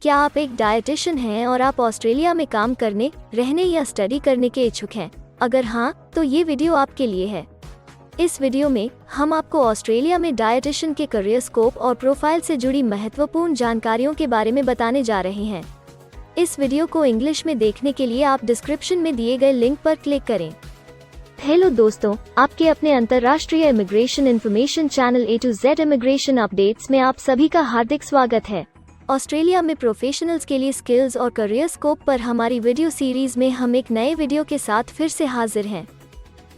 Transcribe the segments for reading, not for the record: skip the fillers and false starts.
क्या आप एक डायटिशियन हैं और आप ऑस्ट्रेलिया में काम करने, रहने या स्टडी करने के इच्छुक हैं? अगर हाँ, तो ये वीडियो आपके लिए है। इस वीडियो में हम आपको ऑस्ट्रेलिया में डायटिशियन के करियर स्कोप और प्रोफाइल से जुड़ी महत्वपूर्ण जानकारियों के बारे में बताने जा रहे हैं। इस वीडियो को इंग्लिश में देखने के लिए आप डिस्क्रिप्शन में दिए गए लिंक पर क्लिक करें। हेलो दोस्तों, आपके अपने अंतर्राष्ट्रीय immigration information channel A to Z immigration updates में आप सभी का हार्दिक स्वागत है। ऑस्ट्रेलिया में प्रोफेशनल्स के लिए स्किल्स और करियर स्कोप पर हमारी वीडियो सीरीज में हम एक नए वीडियो के साथ फिर से हाजिर हैं।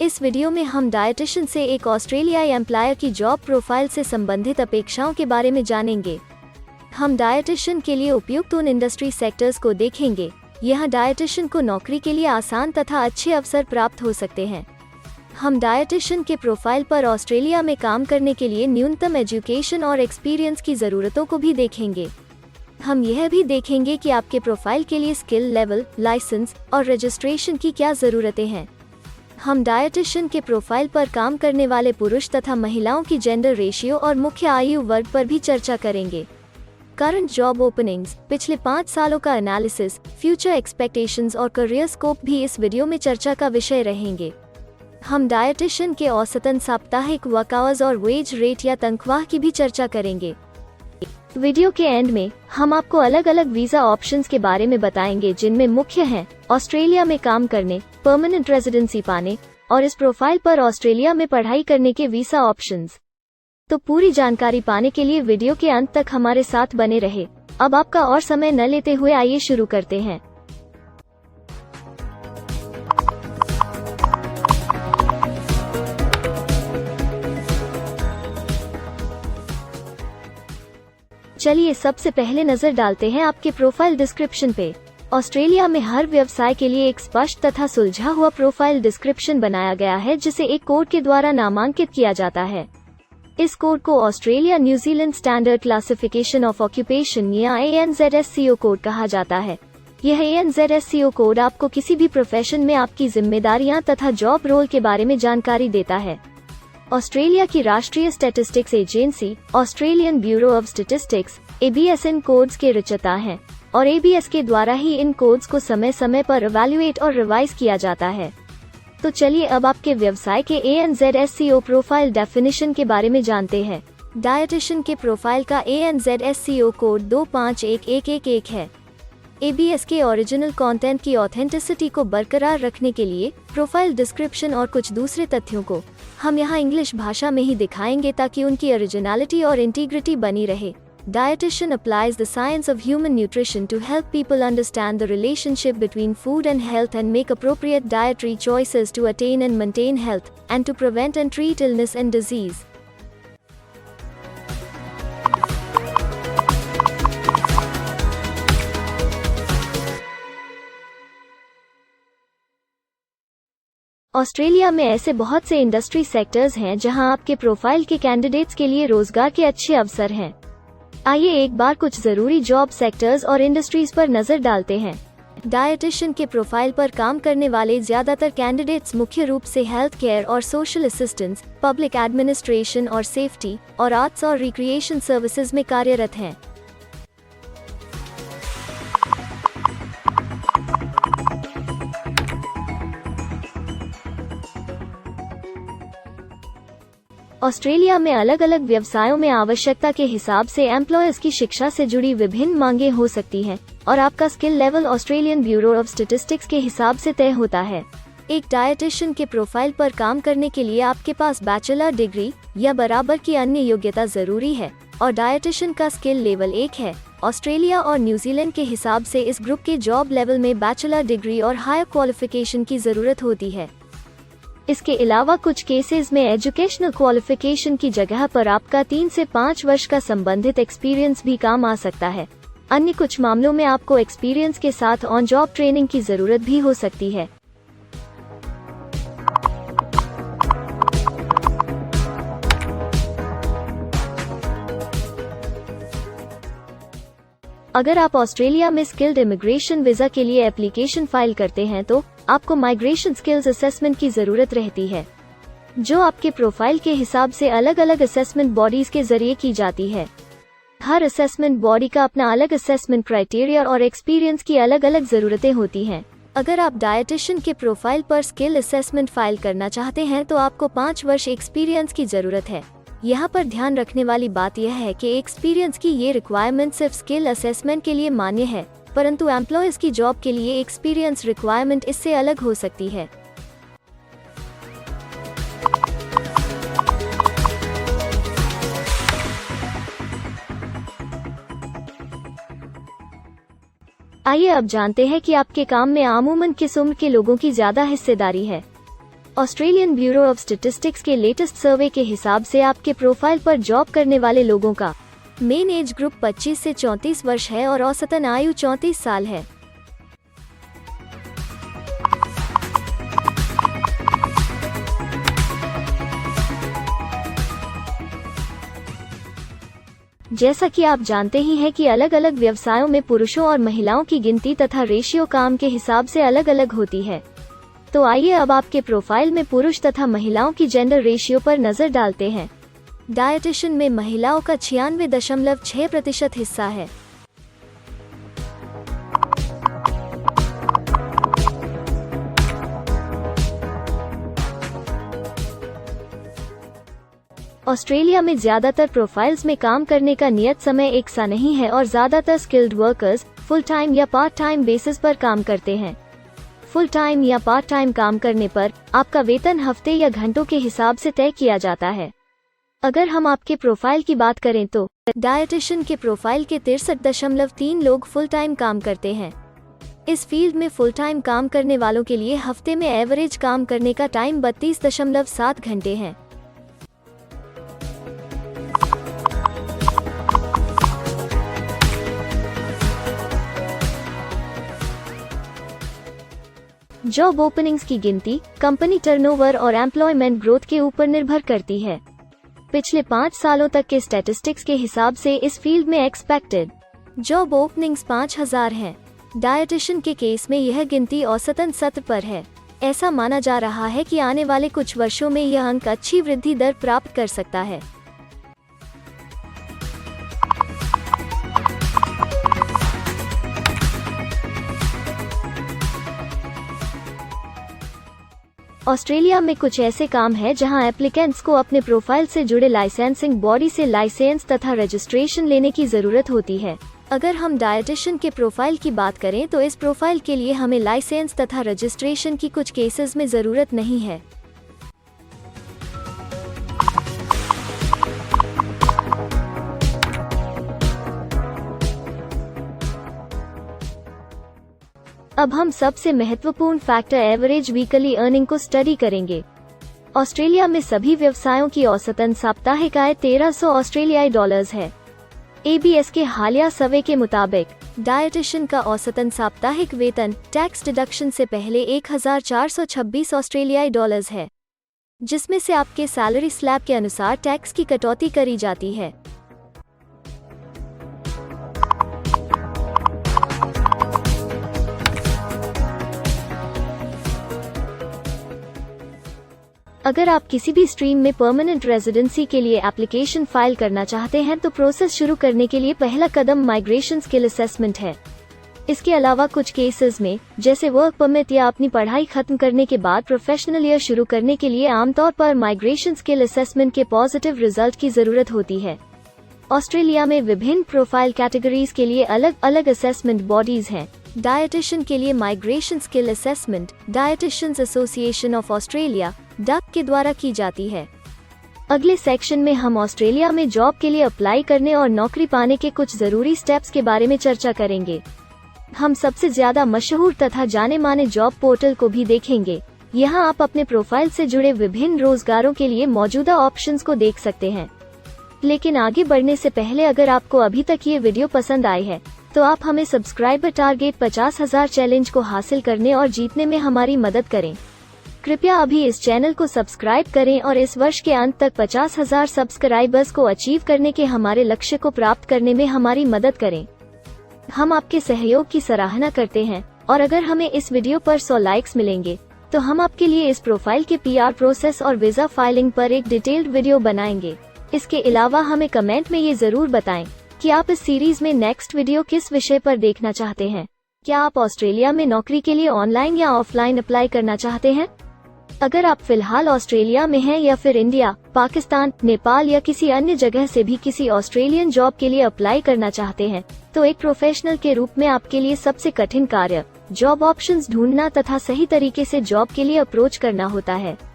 इस वीडियो में हम डायटिशियन से एक ऑस्ट्रेलियाई एम्प्लॉयर की जॉब प्रोफाइल से संबंधित अपेक्षाओं के बारे में जानेंगे। हम डायटिशियन के लिए उपयुक्त उन इंडस्ट्री सेक्टर्स को देखेंगे। यहाँ डायटिशियन को नौकरी के लिए आसान तथा अच्छे अवसर प्राप्त हो सकते हैं। हम डायटिशियन के प्रोफाइल पर ऑस्ट्रेलिया में काम करने के लिए न्यूनतम एजुकेशन और एक्सपीरियंस की ज़रूरतों को भी देखेंगे। हम यह भी देखेंगे कि आपके प्रोफाइल के लिए स्किल लेवल, लाइसेंस और रजिस्ट्रेशन की क्या ज़रूरतें हैं। हम डायटिशियन के प्रोफाइल पर काम करने वाले पुरुष तथा महिलाओं की जेंडर रेशियो और मुख्य आयु वर्ग पर भी चर्चा करेंगे। करंट जॉब ओपनिंग्स, पिछले 5 सालों का एनालिसिस, फ्यूचर एक्सपेक्टेशंस और करियर स्कोप भी इस वीडियो में चर्चा का विषय रहेंगे। हम डायटिशियन के औसतन साप्ताहिक वर्क आवर्स और वेज रेट या तनख्वाह की भी चर्चा करेंगे। वीडियो के एंड में हम आपको अलग अलग वीजा ऑप्शंस के बारे में बताएंगे, जिनमें मुख्य हैं ऑस्ट्रेलिया में काम करने, परमानेंट रेजिडेंसी पाने और इस प्रोफाइल पर ऑस्ट्रेलिया में पढ़ाई करने के वीजा ऑप्शंस। तो पूरी जानकारी पाने के लिए वीडियो के अंत तक हमारे साथ बने रहे। अब आपका और समय न लेते हुए आइए शुरू करते हैं। चलिए सबसे पहले नजर डालते हैं आपके प्रोफाइल डिस्क्रिप्शन पे। ऑस्ट्रेलिया में हर व्यवसाय के लिए एक स्पष्ट तथा सुलझा हुआ प्रोफाइल डिस्क्रिप्शन बनाया गया है, जिसे एक कोड के द्वारा नामांकित किया जाता है। इस कोड को Australia New Zealand standard classification of occupation या ANZSCO कोड कहा जाता है। यह ANZSCO कोड आपको किसी भी प्रोफेशन में आपकी जिम्मेदारियां तथा जॉब रोल के बारे में जानकारी देता है। ऑस्ट्रेलिया की राष्ट्रीय statistics agency Australian bureau of statistics ABS in codes के रचयिता हैं और ABS के द्वारा ही इन कोड्स को समय समय पर इवैल्यूएट और रिवाइज किया जाता है। तो चलिए अब आपके व्यवसाय के ANZSCO प्रोफाइल डेफिनेशन के बारे में जानते हैं। डायटिशियन के प्रोफाइल का ANZSCO कोड 251111 है। ABS के ओरिजिनल कंटेंट की ऑथेंटिसिटी को बरकरार रखने के लिए प्रोफाइल डिस्क्रिप्शन और कुछ दूसरे तथ्यों को हम यहाँ इंग्लिश भाषा में ही दिखाएंगे, ताकि उनकी ओरिजिनलिटी और इंटीग्रिटी बनी रहे। Dietitian applies the science of human nutrition to help people understand the relationship between food and health and make appropriate dietary choices to attain and maintain health, and to prevent and treat illness and disease. Australia में ऐसे बहुत से industry sectors हैं जहां आपके profile के candidates के लिए रोजगार के अच्छे अवसर हैं। आइए एक बार कुछ जरूरी जॉब सेक्टर्स और इंडस्ट्रीज पर नजर डालते हैं। डायटिशियन के प्रोफाइल पर काम करने वाले ज्यादातर कैंडिडेट्स मुख्य रूप से हेल्थ केयर और सोशल असिस्टेंस, पब्लिक एडमिनिस्ट्रेशन और सेफ्टी और आर्ट्स और रिक्रिएशन सर्विसेज में कार्यरत हैं। ऑस्ट्रेलिया में अलग अलग व्यवसायों में आवश्यकता के हिसाब से एम्प्लॉयर्स की शिक्षा से जुड़ी विभिन्न मांगें हो सकती हैं, और आपका skill level Australian bureau of statistics के हिसाब से तय होता है। एक डायटिशियन के प्रोफाइल पर काम करने के लिए आपके पास बैचलर डिग्री या बराबर की अन्य योग्यता जरूरी है, और डायटिशियन का स्किल लेवल 1 है। ऑस्ट्रेलिया और न्यूजीलैंड के हिसाब से इस ग्रुप के जॉब लेवल में बैचलर डिग्री और हायर क्वालिफिकेशन की जरूरत होती है। इसके अलावा कुछ केसेस में एजुकेशनल क्वालिफिकेशन की जगह पर आपका 3 से 5 वर्ष का संबंधित एक्सपीरियंस भी काम आ सकता है। अन्य कुछ मामलों में आपको एक्सपीरियंस के साथ ऑन जॉब ट्रेनिंग की जरूरत भी हो सकती है। अगर आप ऑस्ट्रेलिया में स्किल्ड इमिग्रेशन वीजा के लिए एप्लीकेशन फाइल करते हैं तो आपको माइग्रेशन स्किल्स असेसमेंट की जरूरत रहती है, जो आपके प्रोफाइल के हिसाब से अलग अलग असेसमेंट बॉडीज के जरिए की जाती है। हर असेसमेंट बॉडी का अपना अलग असेसमेंट क्राइटेरिया और एक्सपीरियंस की अलग अलग ज़रूरतें होती हैं। अगर आप डायटिशियन के प्रोफाइल पर स्किल असेसमेंट फाइल करना चाहते हैं तो आपको 5 वर्ष एक्सपीरियंस की ज़रूरत है। यहाँ पर ध्यान रखने वाली बात यह है कि एक्सपीरियंस की ये रिक्वायरमेंट सिर्फ स्किल असेसमेंट के लिए मान्य है, परंतु एम्प्लॉयज की जॉब के लिए एक्सपीरियंस रिक्वायरमेंट इससे अलग हो सकती है। आइए अब जानते हैं कि आपके काम में आमूमन किस उम्र के लोगों की ज्यादा हिस्सेदारी है। ऑस्ट्रेलियन ब्यूरो ऑफ स्टैटिस्टिक्स के लेटेस्ट सर्वे के हिसाब से आपके प्रोफाइल पर जॉब करने वाले लोगों का मेन एज ग्रुप 25 से 34 वर्ष है और औसतन आयु 34 साल है। जैसा कि आप जानते ही हैं कि अलग अलग व्यवसायों में पुरुषों और महिलाओं की गिनती तथा रेशियो काम के हिसाब से अलग अलग होती है। तो आइए अब आपके प्रोफाइल में पुरुष तथा महिलाओं की जेंडर रेशियो पर नजर डालते हैं। डायटिशियन में महिलाओं का 96.6% हिस्सा है। ऑस्ट्रेलिया में ज्यादातर प्रोफाइल्स में काम करने का नियत समय एक सा नहीं है और ज्यादातर स्किल्ड वर्कर्स फुल टाइम या पार्ट टाइम बेसिस पर काम करते हैं। फुल टाइम या पार्ट टाइम काम करने पर आपका वेतन हफ्ते या घंटों के हिसाब से तय किया जाता है। अगर हम आपके प्रोफाइल की बात करें तो डायटिशियन के प्रोफाइल के 63.3 लोग फुल टाइम काम करते हैं। इस फील्ड में फुल टाइम काम करने वालों के लिए हफ्ते में एवरेज काम करने का टाइम 32.7 घंटे है। जॉब ओपनिंग्स की गिनती कंपनी टर्नओवर और एम्प्लॉयमेंट ग्रोथ के ऊपर निर्भर करती है। पिछले 5 सालों तक के स्टैटिस्टिक्स के हिसाब से इस फील्ड में एक्सपेक्टेड जॉब ओपनिंग्स 5000 हैं। डायटिशियन के केस में यह गिनती औसतन 70 पर है। ऐसा माना जा रहा है कि आने वाले कुछ वर्षों में यह अंक अच्छी वृद्धि दर प्राप्त कर सकता है। ऑस्ट्रेलिया में कुछ ऐसे काम हैं जहां एप्लीकेंट्स को अपने प्रोफाइल से जुड़े लाइसेंसिंग बॉडी से लाइसेंस तथा रजिस्ट्रेशन लेने की जरूरत होती है। अगर हम डायटिशियन के प्रोफाइल की बात करें तो इस प्रोफाइल के लिए हमें लाइसेंस तथा रजिस्ट्रेशन की कुछ केसेस में जरूरत नहीं है। अब हम सबसे महत्वपूर्ण फैक्टर एवरेज वीकली अर्निंग को स्टडी करेंगे। ऑस्ट्रेलिया में सभी व्यवसायों की औसतन साप्ताहिक आय 1300 ऑस्ट्रेलियाई डॉलर्स है। ABS के हालिया सर्वे के मुताबिक डायटिशियन का औसतन साप्ताहिक वेतन टैक्स डिडक्शन से पहले 1426 ऑस्ट्रेलियाई डॉलर्स है, जिसमें से आपके सैलरी स्लैब के अनुसार टैक्स की कटौती करी जाती है। अगर आप किसी भी स्ट्रीम में परमानेंट रेजिडेंसी के लिए एप्लीकेशन फाइल करना चाहते हैं तो प्रोसेस शुरू करने के लिए पहला कदम माइग्रेशन स्किल असेसमेंट है। इसके अलावा कुछ केसेस में जैसे वर्क परमिट या अपनी पढ़ाई खत्म करने के बाद प्रोफेशनल ईयर शुरू करने के लिए आमतौर पर माइग्रेशन स्किल असेसमेंट के पॉजिटिव रिजल्ट की जरूरत होती है। ऑस्ट्रेलिया में विभिन्न प्रोफाइल कैटेगरीज के लिए अलग अलग असेसमेंट बॉडीज हैं। डायटिशियन के लिए migration skill assessment dietitians association of Australia duck के द्वारा की जाती है। अगले सेक्शन में हम ऑस्ट्रेलिया में जॉब के लिए अप्लाई करने और नौकरी पाने के कुछ जरूरी स्टेप्स के बारे में चर्चा करेंगे। हम सबसे ज्यादा मशहूर तथा जाने माने जॉब पोर्टल को भी देखेंगे। यहाँ आप अपने प्रोफाइल से जुड़े विभिन्न रोजगारों के लिए मौजूदा ऑप्शंस को देख सकते हैं। लेकिन आगे बढ़ने से पहले अगर आपको अभी तक ये वीडियो पसंद आई है तो आप हमें सब्सक्राइबर टारगेट 50,000 चैलेंज को हासिल करने और जीतने में हमारी मदद करें। कृपया अभी इस चैनल को सब्सक्राइब करें और इस वर्ष के अंत तक 50,000 सब्सक्राइबर्स को अचीव करने के हमारे लक्ष्य को प्राप्त करने में हमारी मदद करें। हम आपके सहयोग की सराहना करते हैं और अगर हमें इस वीडियो पर 100 लाइक्स मिलेंगे तो हम आपके लिए इस प्रोफाइल के PR प्रोसेस और वीजा फाइलिंग पर एक डिटेल्ड वीडियो बनाएंगे। इसके अलावा हमें कमेंट में ये जरूर बताएं कि आप इस सीरीज में नेक्स्ट वीडियो किस विषय पर देखना चाहते हैं। क्या आप ऑस्ट्रेलिया में नौकरी के लिए ऑनलाइन या ऑफलाइन अप्लाई करना चाहते हैं? अगर आप फिलहाल ऑस्ट्रेलिया में हैं या फिर इंडिया, पाकिस्तान, नेपाल या किसी अन्य जगह से भी किसी ऑस्ट्रेलियन जॉब के लिए अप्लाई करना चाहते हैं, तो एक प्रोफेशनल के रूप में आपके लिए सबसे कठिन कार्य जॉब ऑप्शंस ढूंढना तथा सही तरीके से जॉब के लिए अप्रोच करना होता है।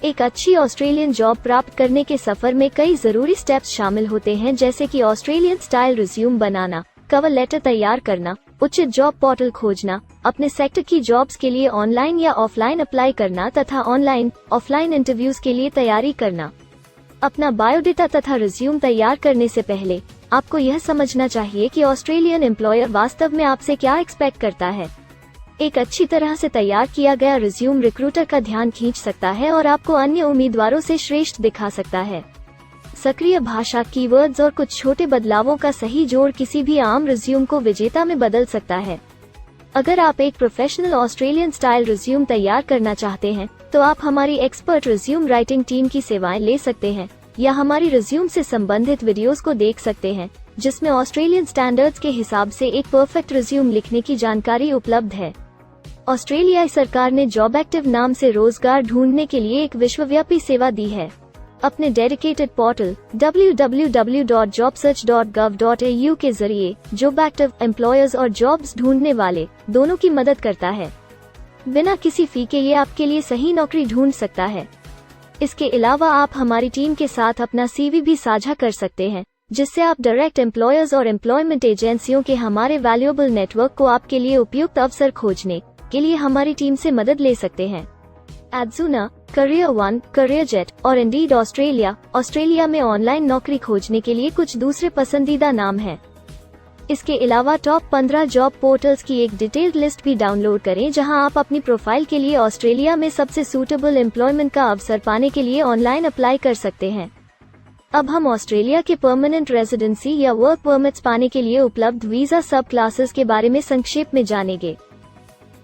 एक अच्छी ऑस्ट्रेलियन जॉब प्राप्त करने के सफर में कई जरूरी स्टेप्स शामिल होते हैं, जैसे कि ऑस्ट्रेलियन स्टाइल रिज्यूम बनाना, कवर लेटर तैयार करना, उचित जॉब पोर्टल खोजना, अपने सेक्टर की जॉब्स के लिए ऑनलाइन या ऑफलाइन अप्लाई करना तथा ऑनलाइन ऑफलाइन इंटरव्यूज के लिए तैयारी करना। अपना बायोडेटा तथा रिज्यूम तैयार करने से पहले आपको यह समझना चाहिए कि ऑस्ट्रेलियन एम्प्लॉयर वास्तव में आपसे क्या एक्सपेक्ट करता है। एक अच्छी तरह से तैयार किया गया रिज्यूम रिक्रूटर का ध्यान खींच सकता है और आपको अन्य उम्मीदवारों से श्रेष्ठ दिखा सकता है। सक्रिय भाषा, कीवर्ड्स और कुछ छोटे बदलावों का सही जोड़ किसी भी आम रिज्यूम को विजेता में बदल सकता है। अगर आप एक प्रोफेशनल ऑस्ट्रेलियन स्टाइल रिज्यूम तैयार करना चाहते हैं, तो आप हमारी एक्सपर्ट रिज्यूम राइटिंग टीम की सेवाएं ले सकते हैं या हमारी रिज्यूम से संबंधित वीडियोस को देख सकते हैं, जिसमें ऑस्ट्रेलियन स्टैंडर्ड्स के हिसाब से एक परफेक्ट रिज्यूम लिखने की जानकारी उपलब्ध है। ऑस्ट्रेलियाई सरकार ने जॉब एक्टिव नाम से रोजगार ढूंढने के लिए एक विश्वव्यापी सेवा दी है। अपने डेडिकेटेड पोर्टल www.jobsearch.gov.au के जरिए जॉब एक्टिव एम्प्लॉयर्स और जॉब्स ढूंढने वाले दोनों की मदद करता है। बिना किसी फी के ये आपके लिए सही नौकरी ढूंढ सकता है। इसके अलावा आप हमारी टीम के साथ अपना CV भी साझा कर सकते हैं, जिससे आप डायरेक्ट एम्प्लॉयर्स और एम्प्लॉयमेंट एजेंसियों के हमारे वैल्यूएबल नेटवर्क को आपके लिए उपयुक्त अवसर खोजने के लिए हमारी टीम से मदद ले सकते हैं। एडजूना, करियर वन, करियर जेट और इंडीड ऑस्ट्रेलिया में ऑनलाइन नौकरी खोजने के लिए कुछ दूसरे पसंदीदा नाम हैं। इसके अलावा टॉप 15 जॉब पोर्टल्स की एक डिटेल्ड लिस्ट भी डाउनलोड करें, जहां आप अपनी प्रोफाइल के लिए ऑस्ट्रेलिया में सबसे सूटेबल एम्प्लॉयमेंट का अवसर पाने के लिए ऑनलाइन अप्लाई कर सकते हैं। अब हम ऑस्ट्रेलिया के परमानेंट रेजिडेंसी या वर्क परमिट्स पाने के लिए उपलब्ध वीजा सब क्लासेस के बारे में संक्षेप में जानेंगे।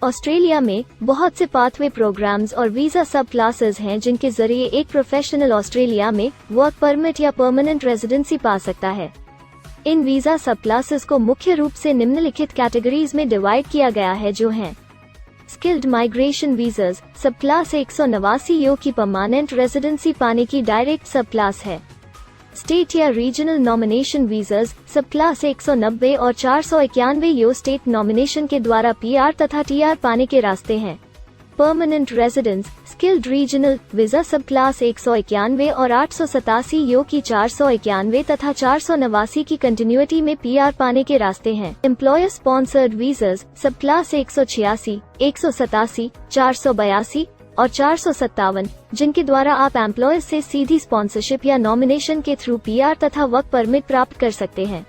ऑस्ट्रेलिया में बहुत से पाथवे प्रोग्राम्स और वीजा सब क्लासेस हैं, जिनके जरिए एक प्रोफेशनल ऑस्ट्रेलिया में वर्क परमिट या परमानेंट रेजिडेंसी पा सकता है। इन वीजा सब क्लासेस को मुख्य रूप से निम्नलिखित कैटेगरीज में डिवाइड किया गया है, जो हैं स्किल्ड माइग्रेशन वीजास सब क्लास 189 यो की परमानेंट रेजिडेंसी पाने की डायरेक्ट सब क्लास है। स्टेट या रीजनल नॉमिनेशन वीजास सब क्लास 190 और 491 यो स्टेट नॉमिनेशन के द्वारा PR तथा TR पाने के रास्ते हैं। Permanent residence skilled regional visa सब क्लास 191 और 887 यो की 491 तथा 489 की कंटिन्यूटी में PR पाने के रास्ते हैं। एम्प्लॉयर स्पॉन्सर्ड वीजास सब क्लास 186, 187, 482 और 457, जिनके द्वारा आप एम्प्लॉयर से सीधी स्पॉन्सरशिप या नॉमिनेशन के थ्रू PR तथा वर्क परमिट प्राप्त कर सकते हैं।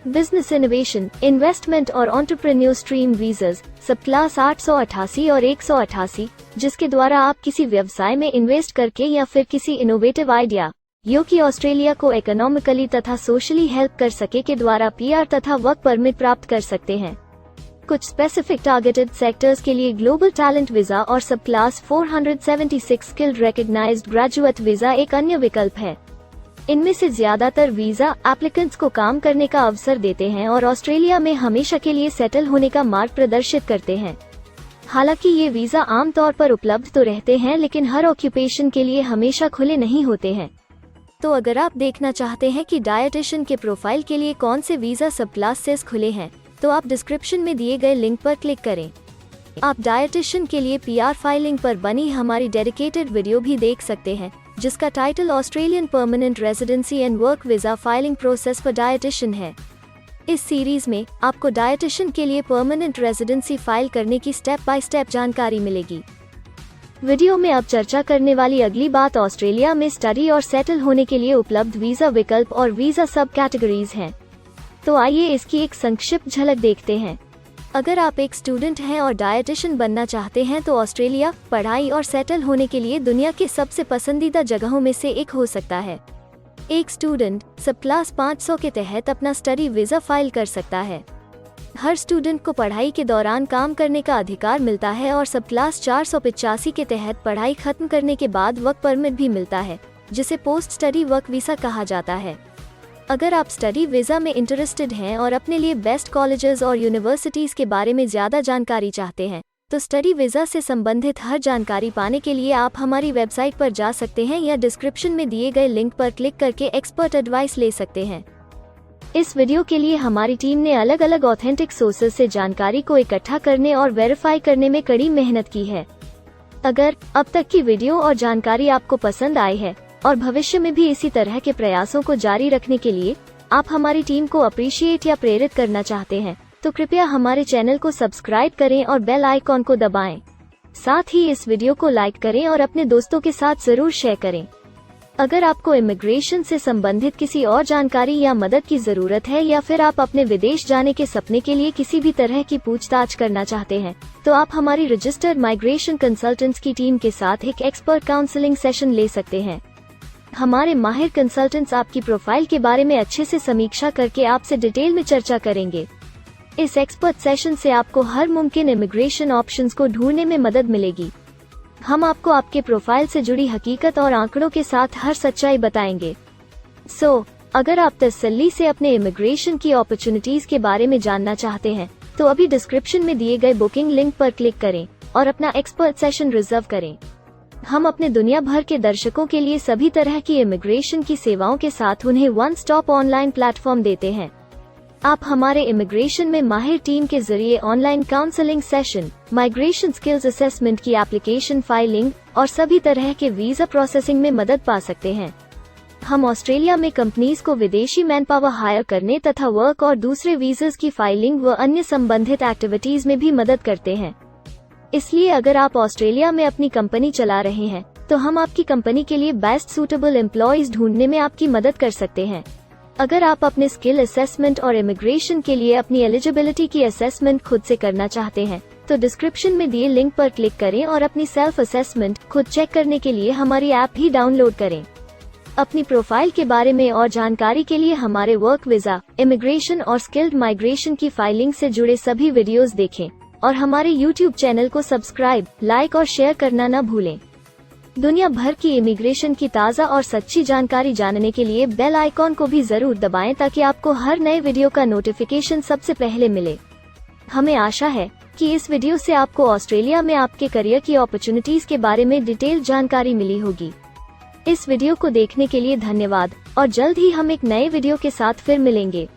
बिजनेस इनोवेशन, इन्वेस्टमेंट और एंटरप्रेन्योर स्ट्रीम वीजास सब क्लास 888 और 188, जिसके द्वारा आप किसी व्यवसाय में इन्वेस्ट करके या फिर किसी इनोवेटिव आइडिया जो कि ऑस्ट्रेलिया को इकोनॉमिकली तथा सोशली हेल्प कर सके के द्वारा PR तथा वर्क परमिट प्राप्त कर सकते हैं। कुछ स्पेसिफिक टारगेटेड सेक्टर्स के लिए ग्लोबल टैलेंट वीजा और सब class 476 skilled recognised graduate visa एक अन्य विकल्प है। इनमें से ज्यादातर वीजा एप्लीकेंट्स को काम करने का अवसर देते हैं और ऑस्ट्रेलिया में हमेशा के लिए सेटल होने का मार्ग प्रदर्शित करते हैं। हालांकि ये वीजा आमतौर पर उपलब्ध तो रहते हैं, लेकिन हर ऑक्यूपेशन के लिए हमेशा खुले नहीं होते हैं। तो अगर आप देखना चाहते हैं कि डायटिशियन के प्रोफाइल के लिए कौन से वीजा सब क्लासेस खुले हैं, तो आप डिस्क्रिप्शन में दिए गए लिंक पर क्लिक करें। आप डायटिशियन के लिए PR फाइलिंग पर बनी हमारी डेडिकेटेड वीडियो भी देख सकते हैं, जिसका title Australian permanent residency and work visa filing process for dietitian है। इस सीरीज में आपको डायटिशियन के लिए परमानेंट रेजिडेंसी फाइल करने की स्टेप बाय स्टेप जानकारी मिलेगी। वीडियो में अब चर्चा करने वाली अगली बात ऑस्ट्रेलिया में स्टडी और सेटल होने के लिए उपलब्ध वीजा विकल्प और वीजा सब कैटेगरीज हैं। तो आइए इसकी एक संक्षिप्त झलक देखते हैं। अगर आप एक स्टूडेंट हैं और डायटिशियन बनना चाहते हैं, तो ऑस्ट्रेलिया पढ़ाई और सेटल होने के लिए दुनिया के सबसे पसंदीदा जगहों में से एक हो सकता है। एक स्टूडेंट सब क्लास 500 के तहत अपना स्टडी वीजा फाइल कर सकता है। हर स्टूडेंट को पढ़ाई के दौरान काम करने का अधिकार मिलता है और सब क्लास 485 के तहत पढ़ाई खत्म करने के बाद वर्क परमिट भी मिलता है, जिसे पोस्ट स्टडी वर्क वीसा कहा जाता है। अगर आप स्टडी वीज़ा में इंटरेस्टेड हैं और अपने लिए बेस्ट कॉलेजेस और यूनिवर्सिटीज़ के बारे में ज़्यादा जानकारी चाहते हैं, तो स्टडी वीज़ा से संबंधित हर जानकारी पाने के लिए आप हमारी वेबसाइट पर जा सकते हैं या डिस्क्रिप्शन में दिए गए लिंक पर क्लिक करके एक्सपर्ट एडवाइस ले सकते हैं। इस वीडियो के लिए हमारी टीम ने अलग अलग ऑथेंटिक सोर्सेज से जानकारी को इकट्ठा करने और वेरीफाई करने में कड़ी मेहनत की है। अगर अब तक की वीडियो और जानकारी आपको पसंद आई है और भविष्य में भी इसी तरह के प्रयासों को जारी रखने के लिए आप हमारी टीम को अप्रिशिएट या प्रेरित करना चाहते हैं, तो कृपया हमारे चैनल को सब्सक्राइब करें और बेल आइकॉन को दबाएं। साथ ही इस वीडियो को लाइक करें और अपने दोस्तों के साथ जरूर शेयर करें। अगर आपको इमिग्रेशन से संबंधित किसी और जानकारी या मदद की जरूरत है या फिर आप अपने विदेश जाने के सपने के लिए किसी भी तरह की पूछताछ करना चाहते हैं, तो आप हमारी रजिस्टर्ड माइग्रेशन कंसल्टेंट्स की टीम के साथ एक एक्सपर्ट काउंसलिंग सेशन ले सकते हैं। हमारे माहिर कंसल्टेंट्स आपकी प्रोफाइल के बारे में अच्छे से समीक्षा करके आपसे डिटेल में चर्चा करेंगे। इस एक्सपर्ट सेशन से आपको हर मुमकिन इमिग्रेशन ऑप्शंस को ढूंढने में मदद मिलेगी। हम आपको आपके प्रोफाइल से जुड़ी हकीकत और आंकड़ों के साथ हर सच्चाई बताएंगे। अगर आप तसल्ली से अपने इमिग्रेशन की अपॉर्चुनिटीज के बारे में जानना चाहते हैं, तो अभी डिस्क्रिप्शन में दिए गए बुकिंग लिंक पर क्लिक करें और अपना एक्सपर्ट सेशन रिजर्व करें। हम अपने दुनिया भर के दर्शकों के लिए सभी तरह की इमिग्रेशन की सेवाओं के साथ उन्हें वन स्टॉप ऑनलाइन प्लेटफॉर्म देते हैं। आप हमारे इमिग्रेशन में माहिर टीम के जरिए online counselling session, migration skills assessment की एप्लीकेशन फाइलिंग और सभी तरह के वीजा प्रोसेसिंग में मदद पा सकते हैं। हम ऑस्ट्रेलिया में कंपनीज को विदेशी मैन पावर हायर करने तथा वर्क और दूसरे वीजास की फाइलिंग व अन्य संबंधित एक्टिविटीज में भी मदद करते हैं। इसलिए अगर आप ऑस्ट्रेलिया में अपनी कंपनी चला रहे हैं, तो हम आपकी कंपनी के लिए बेस्ट सूटेबल एम्प्लॉयज ढूंढने में आपकी मदद कर सकते हैं। अगर आप अपने स्किल असेसमेंट और इमिग्रेशन के लिए अपनी एलिजिबिलिटी की असेसमेंट खुद से करना चाहते हैं, तो डिस्क्रिप्शन में दिए लिंक पर क्लिक करें और अपनी सेल्फ असेसमेंट खुद चेक करने के लिए हमारी ऐप भी डाउनलोड करें। अपनी प्रोफाइल के बारे में और जानकारी के लिए हमारे वर्क वीजा, इमिग्रेशन और स्किल्ड माइग्रेशन की फाइलिंग से जुड़े सभी वीडियोस देखें और हमारे YouTube चैनल को सब्सक्राइब, लाइक और शेयर करना न भूलें। दुनिया भर की इमिग्रेशन की ताज़ा और सच्ची जानकारी जानने के लिए बेल आइकॉन को भी जरूर दबाएं ताकि आपको हर नए वीडियो का नोटिफिकेशन सबसे पहले मिले। हमें आशा है कि इस वीडियो से आपको ऑस्ट्रेलिया में आपके करियर की अपॉर्चुनिटीज के बारे में डिटेल जानकारी मिली होगी। इस वीडियो को देखने के लिए धन्यवाद और जल्द ही हम एक नए वीडियो के साथ फिर मिलेंगे।